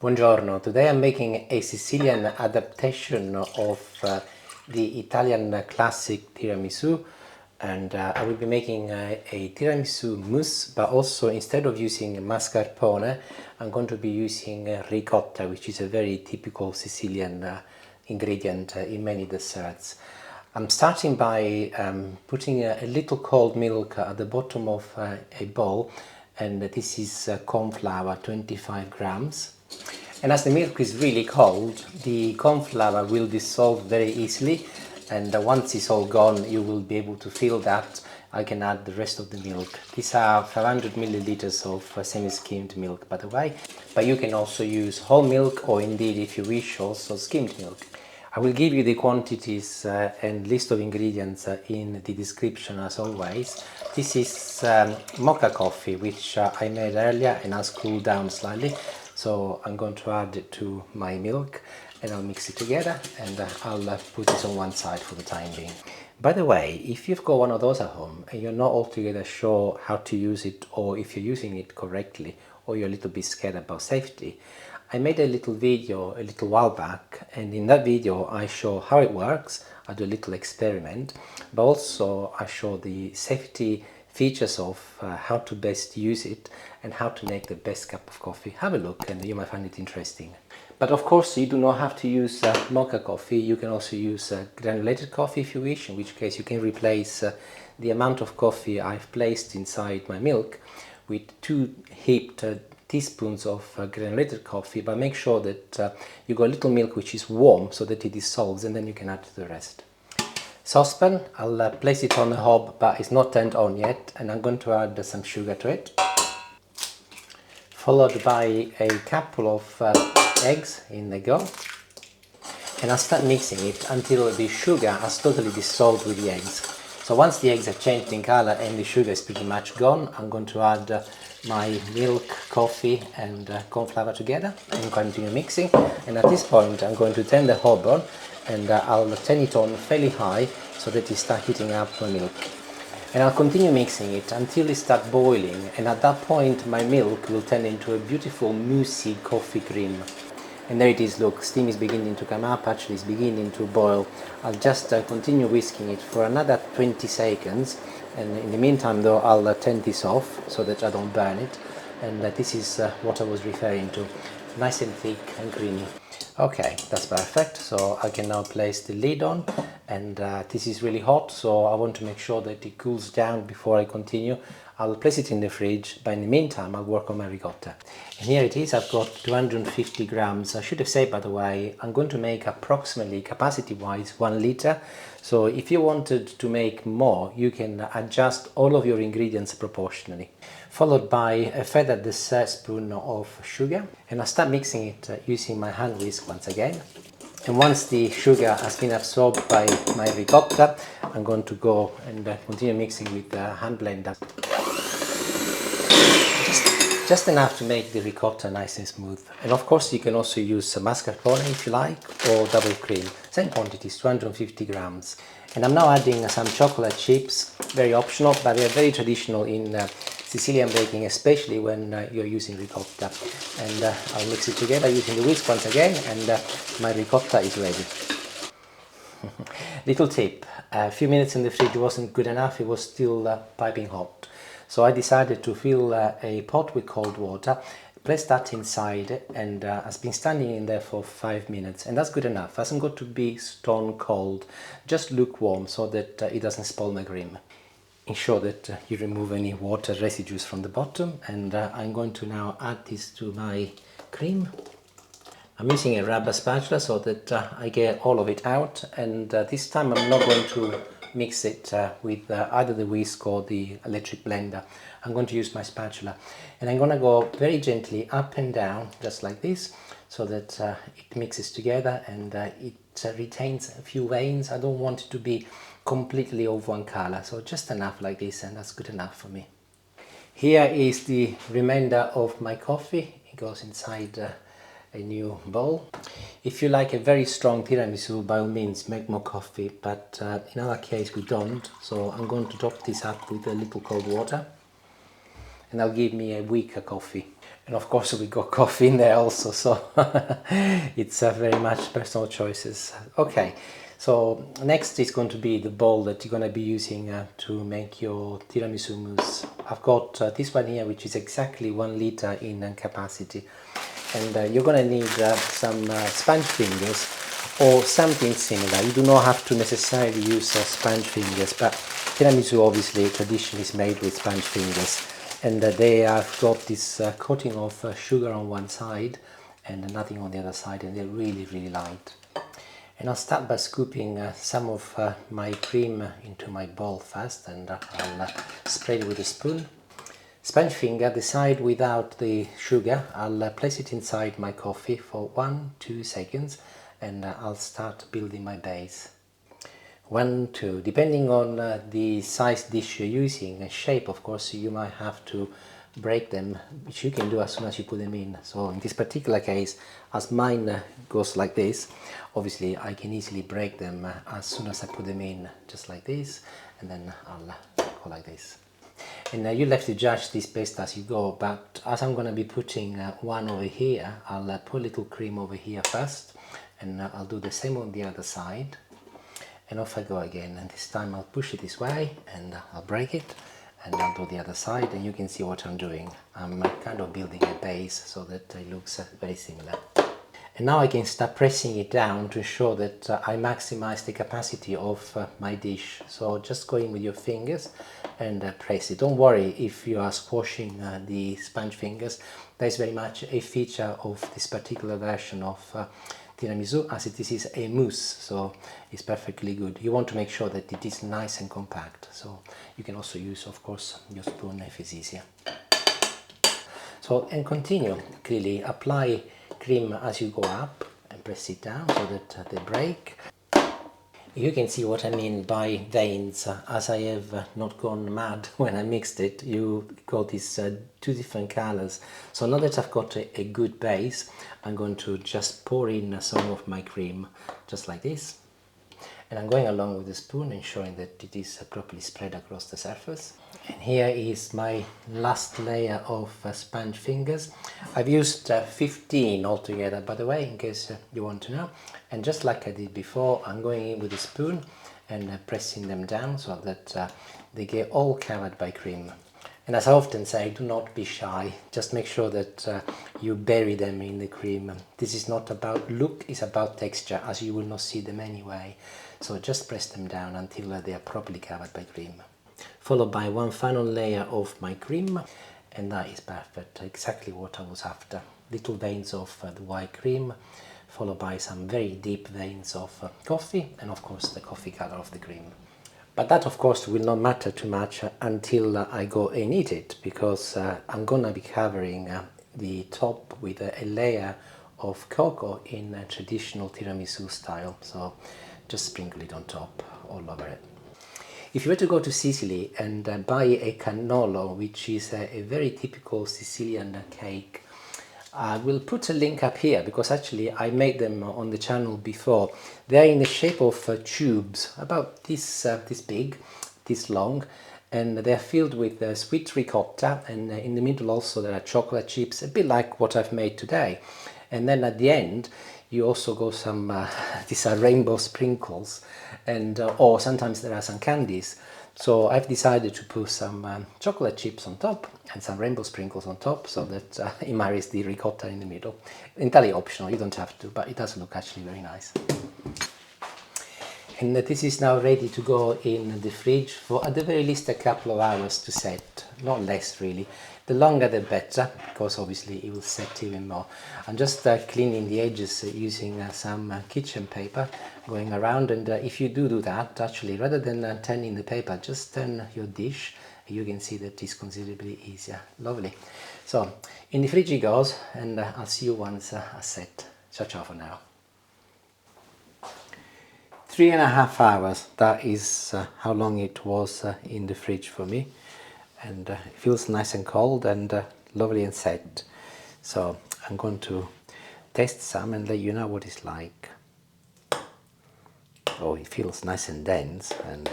Buongiorno, today I'm making a Sicilian adaptation of the Italian classic tiramisu, and I will be making a tiramisu mousse, but also instead of using mascarpone I'm going to be using ricotta, which is a very typical Sicilian ingredient in many desserts. I'm starting by putting a little cold milk at the bottom of a bowl, and this is corn flour, 25 grams. And as the milk is really cold, the corn flour will dissolve very easily, and once it's all gone you will be able to feel that. I can add the rest of the milk. These are 500 milliliters of semi-skimmed milk, by the way, but you can also use whole milk, or indeed, if you wish, also skimmed milk. I will give you the quantities and list of ingredients in the description as always. This is mocha coffee, which I made earlier and has cooled down slightly. So I'm going to add it to my milk and I'll mix it together, and I'll put this on one side for the time being. By the way, if you've got one of those at home and you're not altogether sure how to use it, or if you're using it correctly, or you're a little bit scared about safety, I made a little video a little while back, and in that video I show how it works. I do a little experiment, but also I show the safety features of how to best use it and how to make the best cup of coffee. Have a look and you might find it interesting. But of course you do not have to use mocha coffee. You can also use granulated coffee if you wish, in which case you can replace the amount of coffee I've placed inside my milk with 2 heaped teaspoons of granulated coffee, but make sure that you got a little milk which is warm so that it dissolves, and then you can add the rest. Saucepan, I'll place it on the hob, but it's not turned on yet, and I'm going to add some sugar to it, followed by a couple of eggs. In they go, and I'll start mixing it until the sugar has totally dissolved with the eggs. So once the eggs have changed in color and the sugar is pretty much gone, I'm going to add my milk, coffee and corn flour together and continue mixing. And at this point I'm going to turn the hob on, and I'll turn it on fairly high so that it starts heating up my milk. And I'll continue mixing it until it starts boiling, and at that point my milk will turn into a beautiful moussey coffee cream. And there it is, look, steam is beginning to come up, actually it's beginning to boil. I'll just continue whisking it for another 20 seconds, and in the meantime though I'll turn this off so that I don't burn it. And this is what I was referring to, nice and thick and creamy. Okay, that's perfect. So I can now place the lid on, and this is really hot, so I want to make sure that it cools down before I continue. I'll place it in the fridge, but in the meantime I'll work on my ricotta. And here it is, I've got 250 grams. I should have said, by the way, I'm going to make approximately, capacity wise, 1 liter. So if you wanted to make more, you can adjust all of your ingredients proportionally. Followed by a further dessert spoon of sugar, and I'll start mixing it using my hand whisk once again. And once the sugar has been absorbed by my ricotta, I'm going to go and continue mixing with the hand blender. Just enough to make the ricotta nice and smooth. And of course you can also use mascarpone if you like, or double cream. Same quantities, 250 grams. And I'm now adding some chocolate chips, very optional, but they're very traditional in Sicilian baking, especially when you're using ricotta. And I'll mix it together using the whisk once again, and my ricotta is ready. Little tip, a few minutes in the fridge wasn't good enough, it was still piping hot. So I decided to fill a pot with cold water, place that inside, and has been standing in there for 5 minutes, and that's good enough. It hasn't got to be stone cold, just lukewarm so that it doesn't spoil my cream. Ensure that you remove any water residues from the bottom, and I'm going to now add this to my cream. I'm using a rubber spatula so that I get all of it out, and this time I'm not going to mix it with either the whisk or the electric blender. I'm going to use my spatula, and I'm going to go very gently up and down, just like this, so that it mixes together and it retains a few veins. I don't want it to be completely of one color, so just enough like this, and that's good enough for me. Here is the remainder of my coffee. It goes inside a new bowl. If you like a very strong tiramisu, by all means make more coffee, but in our case we don't, so I'm going to top this up with a little cold water. and that'll give me a weaker coffee. And of course we got coffee in there also, so it's very much personal choices. Okay, so next is going to be the bowl that you're going to be using to make your tiramisu mousse. I've got this one here, which is exactly 1 liter in capacity, and you're going to need some sponge fingers or something similar. You do not have to necessarily use sponge fingers, but tiramisu obviously traditionally is made with sponge fingers, and they have got this coating of sugar on one side and nothing on the other side, and they're really light. And I'll start by scooping some of my cream into my bowl first, and I'll spread it with a spoon. Sponge finger, the side without the sugar, I'll place it inside my coffee for 1-2 seconds, and I'll start building my base. 1, 2, depending on the size dish you're using and shape, of course, you might have to break them, which you can do as soon as you put them in. So in this particular case, as mine goes like this, obviously I can easily break them as soon as I put them in, just like this, and then I'll go like this. And you'll have to judge this best as you go, but as I'm going to be putting one over here, I'll put a little cream over here first, and I'll do the same on the other side. And off I go again, and this time I'll push it this way and I'll break it, and I'll do the other side, and you can see what I'm doing. I'm kind of building a base so that it looks very similar. And now I can start pressing it down to ensure that I maximize the capacity of my dish. So just go in with your fingers and press it. Don't worry if you are squashing the sponge fingers. That is very much a feature of this particular version of tiramisu, as it is a mousse, so it's perfectly good. You want to make sure that it is nice and compact, so you can also use, of course, your spoon if it's easier. So, and continue, clearly apply cream as you go up and press it down so that they break. You can see what I mean by veins, as I have not gone mad when I mixed it. You got these 2 different colors. So now that I've got a good base, I'm going to just pour in some of my cream, just like this. And I'm going along with the spoon, ensuring that it is properly spread across the surface. And here is my last layer of sponge fingers. I've used 15 altogether, by the way, in case you want to know. And just like I did before, I'm going in with a spoon and pressing them down so that they get all covered by cream. And as I often say, do not be shy. Just make sure that you bury them in the cream. This is not about look, it's about texture, as you will not see them anyway. So just press them down until they are properly covered by cream. Followed by one final layer of my cream, and that is perfect, exactly what I was after. Little veins of the white cream, followed by some very deep veins of coffee, and of course the coffee color of the cream. But that, of course, will not matter too much until I go and eat it, because I'm gonna be covering the top with a layer of cocoa in a traditional tiramisu style. So just sprinkle it on top, all over it. If you were to go to Sicily and buy a cannolo, which is a very typical Sicilian cake, I will put a link up here, because actually I made them on the channel before. They're in the shape of tubes, about this big, this long, and they're filled with sweet ricotta, and in the middle also there are chocolate chips, a bit like what I've made today. And then at the end you also got some, these are rainbow sprinkles, and or sometimes there are some candies. So I've decided to put some chocolate chips on top and some rainbow sprinkles on top, so that it marries the ricotta in the middle. Entirely optional, you don't have to, but it does look actually very nice. And this is now ready to go in the fridge for at the very least a couple of hours to set, not less really. The longer the better, because obviously it will set even more. I'm just cleaning the edges using some kitchen paper, going around, and if you do that, actually, rather than turning the paper, just turn your dish. You can see that it's considerably easier. Lovely. So, in the fridge it goes, and I'll see you once I set. Ciao ciao for now. 3.5 hours, that is how long it was in the fridge for me. And it feels nice and cold and lovely and set. So I'm going to taste some and let you know what it's like. Oh, it feels nice and dense and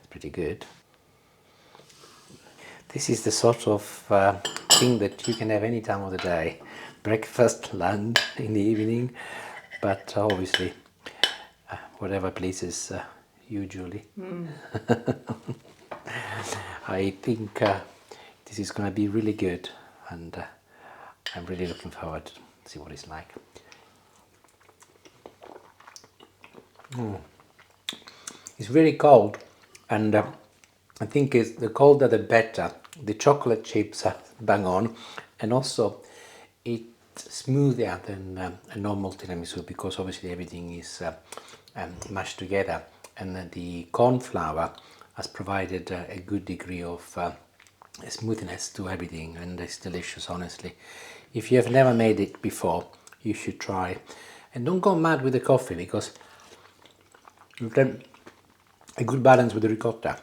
pretty good. This is the sort of thing that you can have any time of the day. Breakfast, lunch, in the evening, but obviously whatever pleases you, Julie. I think this is going to be really good, and I'm really looking forward to see what it's like. It's really cold, and I think the colder the better. The chocolate chips are bang on, and also it's smoother than a normal tiramisu, because obviously everything is mashed together, and the corn flour has provided a good degree of smoothness to everything, and it's delicious, honestly. If you have never made it before, you should try. And don't go mad with the coffee, because you get a good balance with the ricotta.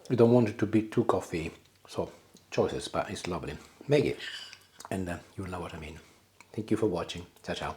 You don't want it to be too coffee, so choices, but it's lovely. Make it, and you'll know what I mean. Thank you for watching. Ciao, ciao.